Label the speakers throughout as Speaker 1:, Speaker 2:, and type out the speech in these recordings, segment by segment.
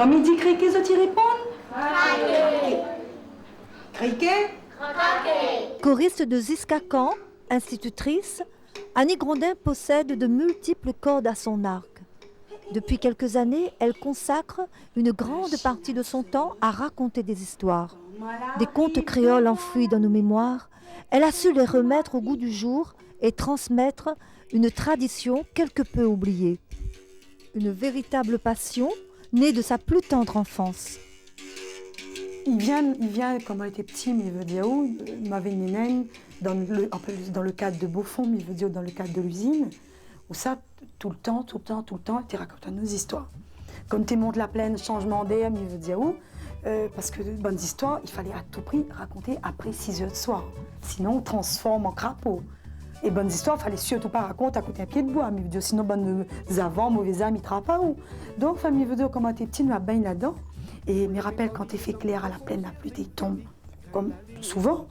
Speaker 1: Comme il dit criquet, je t'y réponds. Criquet.
Speaker 2: Choriste de Ziskakan, institutrice, Annie Grondin possède de multiples cordes à son arc. Depuis quelques années, elle consacre une grande partie de son temps à raconter des histoires. Des contes créoles enfouis dans nos mémoires, elle a su les remettre au goût du jour et transmettre une tradition quelque peu oubliée. Une véritable passion née de sa plus tendre enfance.
Speaker 3: Il vient comme il était petit, mais il veut dire où, il m'avait une naine, dans le cadre de Beaufort, mais il veut dire dans le cadre de l'usine, où ça, tout le temps, il raconte nos histoires. Comme tu montes la plaine, changement d'air, mais il veut dire où, parce que de bonnes histoires, il fallait à tout prix raconter après 6 heures de soir. Sinon, on transforme en crapaud. Et bonnes histoires, il fallait surtout pas raconter à côté un pied de bois, mais il veut dire sinon, bonnes avant, mauvais âmes, il ne pas où. Donc, famille veut dire comment t'es petit, nous la baigne là-dedans. Et me rappelle quand t'es fait clair à la plaine, la pluie tombe, comme souvent,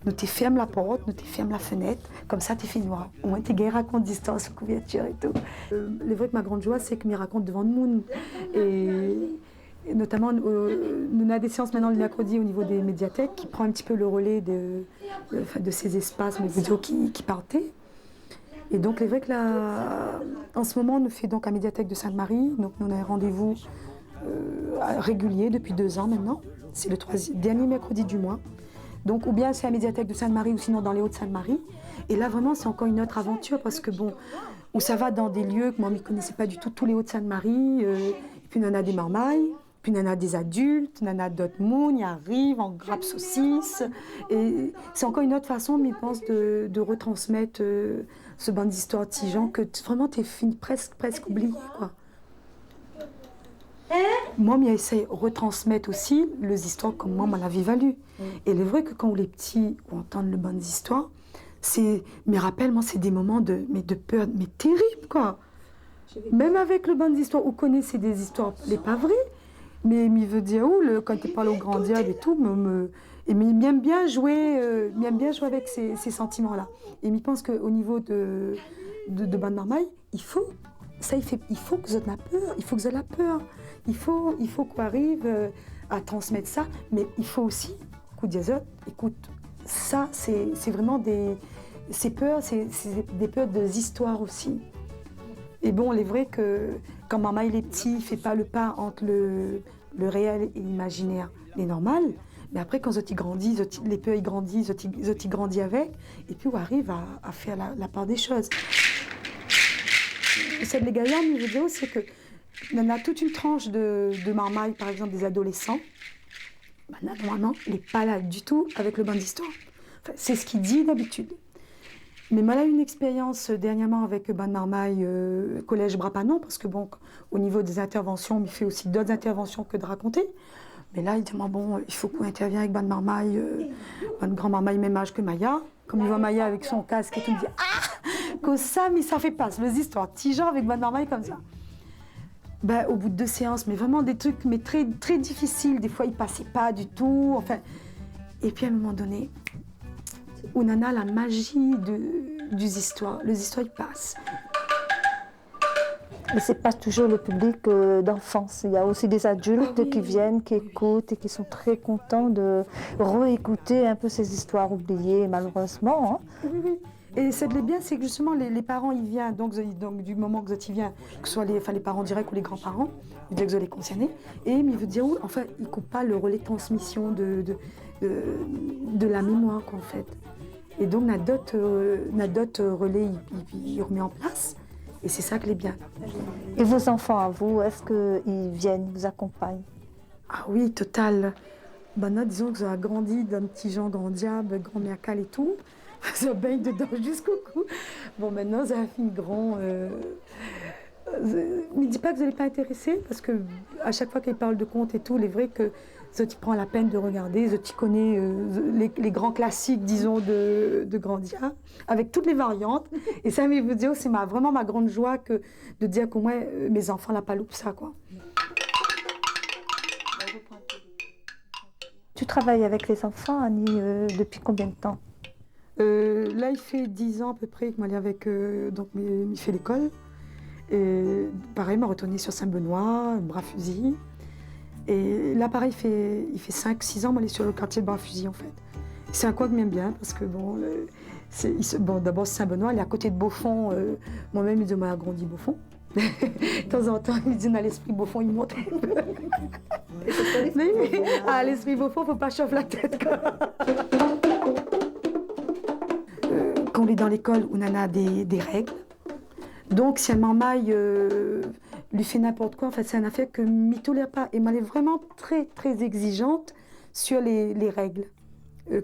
Speaker 3: nous t'es ferme la porte, nous t'es ferme la fenêtre, comme ça t'es fait noir. Au moins t'es gay, raconte d'histoire sous couverture et tout. Le vrai que ma grande joie, c'est que me raconte devant le monde. Et notamment, nous avons des séances maintenant le mercredi au niveau des médiathèques qui prend un petit peu le relais de ces espaces vidéo qui partaient. Et donc, c'est vrai que là, en ce moment, on nous fait donc à la médiathèque de Sainte-Marie. Donc, nous avons un rendez-vous régulier depuis 2 ans maintenant. C'est le dernier mercredi du mois. Donc, ou bien c'est à la médiathèque de Sainte-Marie ou sinon dans les Hauts-de-Sainte-Marie. Et là, vraiment, c'est encore une autre aventure parce que bon, où ça va dans des lieux que moi, je ne connaissais pas du tout, tous les Hauts-de-Sainte-Marie. Et puis, on en a des marmailles, puis on en a des adultes, on en a d'autres mounes, ils arrivent en grappe saucisse. Et c'est encore une autre façon, mais je pense, de retransmettre ce banc d'histoires de Tijan que vraiment, tu es fini presque oublié, quoi. Moi, j'essaie de retransmettre aussi les histoires comme moi, l'avais valu. Et il est vrai que quand les petits entendent le banc d'histoires, mes rappels, moi, c'est des moments de peur, mais terribles, quoi. Même avec le banc d'histoires, vous connaissez des histoires, les pas vraies, mais il veut dire où, quand tu parles au grand diable et tout, et il aime bien jouer avec ces sentiments-là. Et il pense qu'au niveau de bande normale, il faut que vous ayez la peur, il faut que vous ayez la peur. Il faut qu'on arrive à transmettre ça, mais il faut aussi qu'on dise, écoute, ça, c'est vraiment ces peurs, c'est des peurs des histoires aussi. Et bon, il est vrai que quand maman il est petit, il ne fait pas le pas entre le réel et l'imaginaire, les normales. Mais après, quand ils grandissent, les peurs ils grandissent, ils grandissent avec, et puis on arrive à faire la part des choses. Cette gaillards, une vidéo, c'est que on a toute une tranche de marmailles, par exemple des adolescents. Ben là, normalement, il n'est pas là du tout avec le banc d'histoire. Enfin, c'est ce qu'il dit d'habitude. Mais moi, j'ai eu une expérience dernièrement avec banc de marmaille collège Brapanon, parce que bon, au niveau des interventions, il fait aussi d'autres interventions que de raconter. Mais là, il dit, bon, il faut qu'on intervienne avec banc de marmaille, banc de grand marmaille, même âge que Maya. Comme il voit Maya avec son casque et tout, il me dit, que ça, mais ça fait pas, les histoires. Tijan avec banc de marmaille comme ça. Ben, au bout de 2 séances, mais vraiment des trucs mais très, très difficiles. Des fois, ils ne passaient pas du tout. Enfin, et puis, à un moment donné, on en a la magie des histoires. Les histoires, ils passent.
Speaker 2: Mais ce n'est pas toujours le public d'enfance. Il y a aussi des adultes qui viennent, qui écoutent et qui sont très contents de réécouter un peu ces histoires oubliées, malheureusement. Hein.
Speaker 3: Oui. Et ce qui est bien, c'est que justement, les parents, ils viennent, donc du moment que tu viens, que ce soit les parents directs ou les grands-parents, ils disent que vous les concernés, et il veut dire, en fait, ils ne coupent pas le relais de transmission de la mémoire, quoi, en fait. Et donc, on a d'autres relais, il remet en place, et c'est ça qui est bien.
Speaker 2: Et vos enfants, à vous, est-ce qu'ils viennent, vous accompagnent?
Speaker 3: Ah oui, total. Là, disons que j'ai grandi dans Tijan, Grand Diable, Grand Mercal et tout. Ça baigne dedans jusqu'au cou. Bon, maintenant, ça a fini grand. Ne dis pas que vous n'allez pas intéresser, parce qu'à chaque fois qu'elle parle de contes et tout, il est vrai que tu prends la peine de regarder, tu connais les grands classiques, disons, de Grandia, avec toutes les variantes. Et ça, je veux dire, c'est vraiment ma grande joie de dire qu'au moins mes enfants n'ont pas loupé ça, quoi.
Speaker 2: Tu travailles avec les enfants, Annie, depuis combien de temps?
Speaker 3: Là, il fait 10 ans à peu près que je avec, donc il fait l'école. Et pareil, m'a retourné sur Saint-Benoît, bras fusil. Et là, pareil, il fait 5-6 ans, moi, il est sur le quartier de Bas-Fusil, en fait. C'est un coin que j'aime bien, parce que, bon, d'abord, Saint-Benoît, il est à côté de Beaufort. Moi-même, il dit, moi, agrandi Beaufort. De temps en temps, il me dit, on a l'esprit Beaufort, il monte. Mais, l'esprit Beaufort, il ne faut pas chauffer la tête, quoi. Quand on est dans l'école, on en a des règles. Donc, si un mamaille lui fait n'importe quoi, en fait, c'est un affaire que je ne tolère pas. Et elle est vraiment très, très exigeante sur les règles.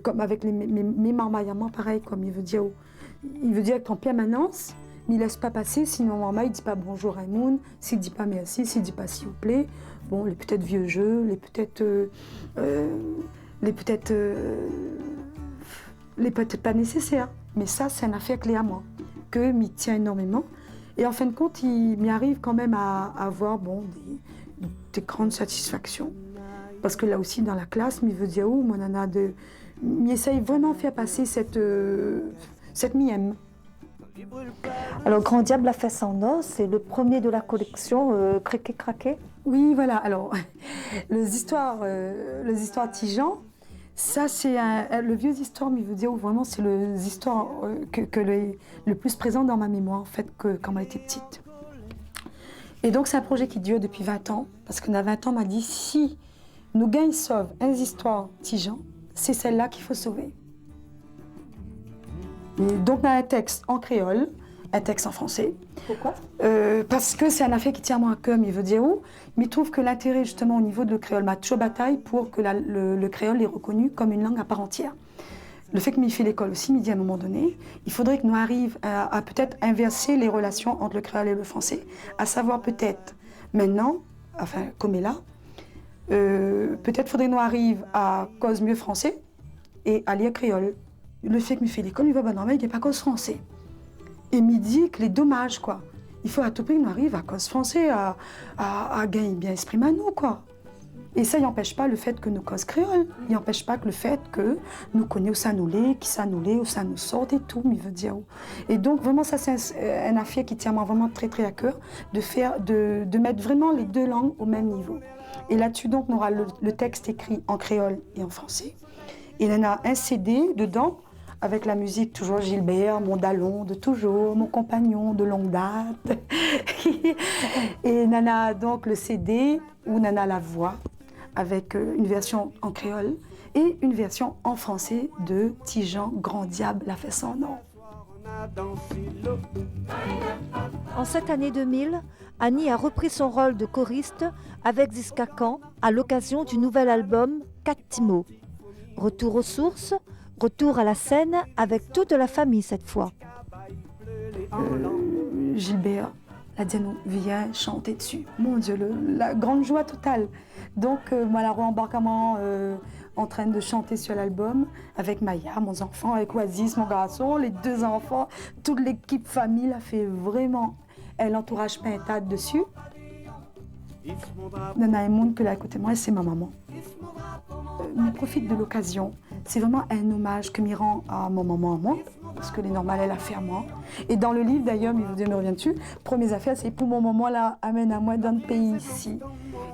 Speaker 3: Comme avec mes mamailles à moi, pareil, comme il veut dire qu'en permanence, il ne laisse pas passer, sinon maman, il ne dit pas bonjour Raymond, s'il ne dit pas merci, s'il ne dit pas s'il vous plaît. Bon, les peut-être vieux jeux, les peut-être pas nécessaires. Mais ça, c'est une affaire clé à moi, que m'y tient énormément. Et en fin de compte, il m'y arrive quand même à avoir des grandes satisfactions. Parce que là aussi, dans la classe, il veut dire, oh, mon nana, il essaye vraiment de faire passer cette mième.
Speaker 2: Alors, Grand Diable la fesse en or, c'est le premier de la collection Créqué Craqué.
Speaker 3: Oui, voilà. Alors, les histoires Tijan, ça, c'est le vieux histoire, mais il veut dire vraiment, c'est les histoires le plus présent dans ma mémoire, en fait, quand elle était petite. Et donc, c'est un projet qui dure depuis 20 ans, parce qu'on a 20 ans, on m'a dit, si nous gagnons sauvent une histoire Tijan, c'est celle-là qu'il faut sauver. Et donc, on a un texte en créole, un texte en français.
Speaker 2: Pourquoi?
Speaker 3: Parce que c'est un affaire qui tient à moi à cœur, il veut dire où. Mais il trouve que l'intérêt, justement, au niveau de le créole, m'a toujours bataille pour que le créole est reconnu comme une langue à part entière. Le fait que m'y fait l'école aussi, m'y dit à un moment donné, il faudrait que nous arrivions à peut-être inverser les relations entre le créole et le français. À savoir peut-être, maintenant, enfin, comme est là, peut-être faudrait que nous arrivions à cause mieux français et à lire créole. Le fait que m'y fait l'école, il va pas normal, il n'est pas cause français. Et me dit que les dommages, quoi. Il faut à tout prix qu'on arrive à cause français, à gagner bien esprit nous, quoi. Et ça n'empêche pas le fait que nous cause créole. Il n'empêche pas que le fait que nous connaissons où ça nous l'est, qui ça nous l'est, où ça nous sort et tout, mais il veut dire où. Et donc, vraiment, ça, c'est un affaire qui tient moi vraiment très, très à cœur, de mettre vraiment les deux langues au même niveau. Et là-dessus, donc, on aura le texte écrit en créole et en français. Et il y en a un CD dedans, avec la musique toujours Gilbert, mon dallon de toujours, mon compagnon de longue date. Et Nana donc le CD où Nana la voix avec une version en créole et une version en français de Tijan Grand Diable la fesse en or.
Speaker 2: En cette année 2000, Annie a repris son rôle de choriste avec Ziska Khan à l'occasion du nouvel album Katimo. Retour aux sources, retour à la scène avec toute la famille cette fois.
Speaker 3: Gilbert, la Diano vient chanter dessus. Mon Dieu, la grande joie totale. Donc, moi, la re-embarquement en train de chanter sur l'album avec Maya, mon enfant, avec Oasis, mon garçon, les deux enfants, toute l'équipe famille a fait vraiment l'entourage peintade dessus. Nana et Moun, que là à côté de moi, c'est ma maman. Je profite de l'occasion. C'est vraiment un hommage que m'y rend à mon maman, à moi, parce que les normales, elle a fait à moi. Et dans le livre, d'ailleurs, mais vous me revient dessus, premières affaires, c'est pour mon maman, là, amène à moi dans le pays ici.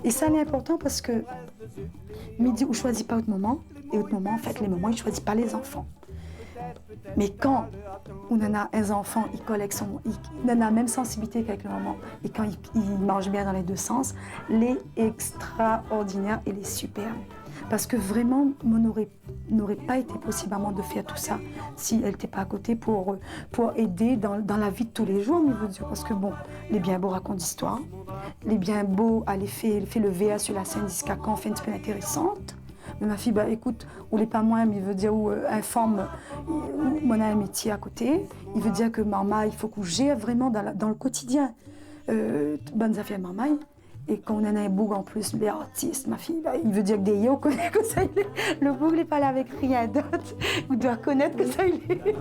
Speaker 3: Et ça, c'est important parce que, midi, on ne choisit pas autre moment, et autre moment, en fait, les moments, ils ne choisissent pas les enfants. Mais quand on en a un enfant, il collecte il en a la même sensibilité qu'avec le maman. Et quand il mange bien dans les deux sens, les extraordinaires et les superbes. Parce que vraiment, n'aurait pas été possible à moi de faire tout ça si elle n'était pas à côté pour aider dans la vie de tous les jours, mais veut dire. Parce que bon, les bien beaux racontent d'histoire, les bien beaux, elle fait le VA sur la scène Ziska Khan, fait une semaine intéressante. Mais ma fille, bah écoute, ou les pas moins, mais il veut dire où informe, où on a un métier à côté. Il veut dire que maman, il faut qu'on gère vraiment dans le quotidien. Bonnes affaires maman. Et quand on en a un boug en plus, les artistes, ma fille, bah, il veut dire que des yo connaît que ça il est. Le boug n'est pas là avec rien d'autre. On doit connaître que ça il est.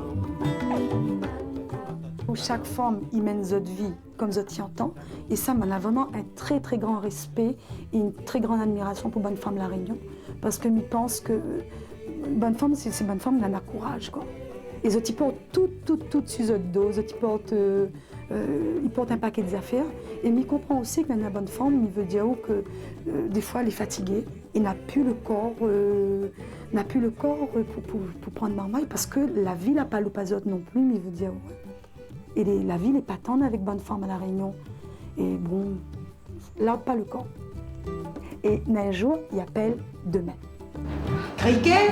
Speaker 3: Chaque femme, il mène notre vie comme Zot y entend. Et ça, on a vraiment un très très grand respect et une très grande admiration pour Bonne Femme La Réunion. Parce que je pense que Bonne Femme, c'est Bonne Femme, elle a courage, quoi. Et ils portent tout sur le dos, ils portent un paquet d'affaires. Et il comprend aussi que dans la bonne forme, il veut dire que des fois, elle est fatiguée et n'a plus le corps pour prendre normal parce que la vie n'a pas le pasote non plus, mais il veut dire ouais. Et la vie n'est pas tendre avec bonne forme à la Réunion. Et bon, là, pas le corps. Et un jour, il appelle demain.
Speaker 1: Criquet?